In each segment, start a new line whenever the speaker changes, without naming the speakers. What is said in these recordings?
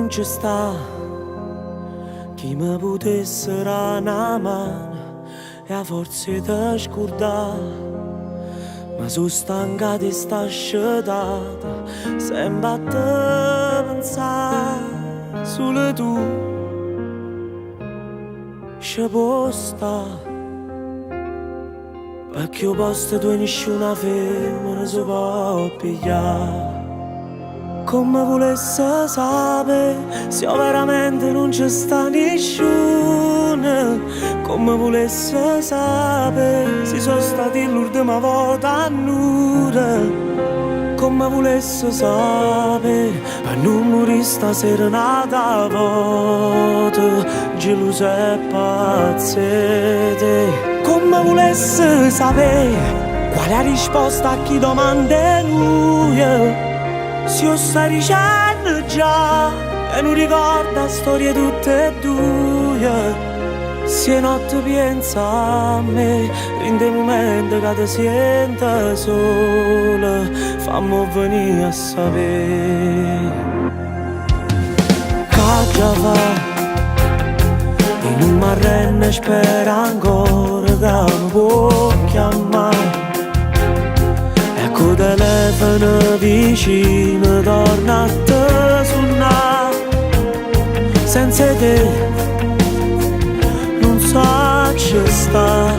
non ci sta chi mi potesse dare una mano e a forza di scordare. Ma sono stanca di sta sciatata, sembra a te pensare, solo tu ci può stare. Perché io posto tu e nessuna femmina si può pigliare. Come volesse sapere se io veramente non ci sta nessuno. Come volesse sapere se sono stati l'ultima volta a nuda. Come volesse sapere per non morire stasera nata volta gelosa e pazzete. Come volesse sapere qual è la risposta a chi domanda lui. Se io sto dicendo già e non ricorda storie tutte e due. Se notte pensa a me, in dei momenti che ti senta sola, fammi venire a sapere. Che già fa, e non mi arrendo e spero ancora che mi può chiamare. Ecco telefono vicino, torna a te suonare. Senza te non so ci sta.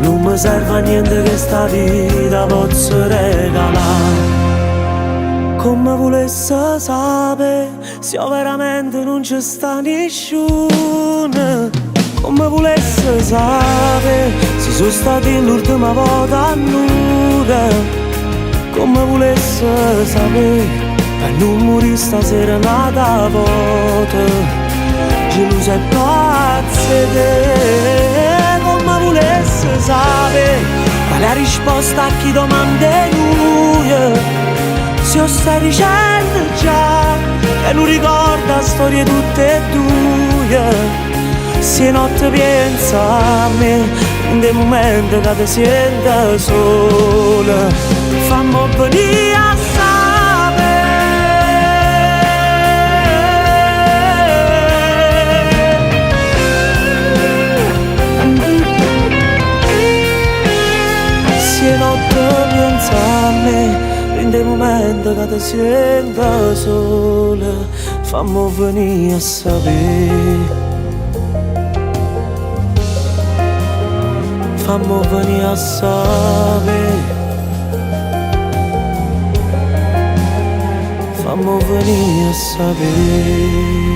Non mi serve a niente che sta vita posso regalare. Come volesse sapere se io veramente non ci sta nessuno. Come volesse sapere se sono stati l'ultima volta a nuda. Come volesse sapere per non morire stasera nata volta gelosa e pazzete. Come volesse sapere qual è la risposta a chi domanda lui. Se io sto dicendo già e non ricorda storie tutte e due. Se notte pensa a me, in dei momenti che ti senta sola, fammi venire a sapere. Se notte pensa a me, in dei momenti che ti senta sola, fammi venire a sapere. Fammi venire a sapere. Fammi venire a sapere.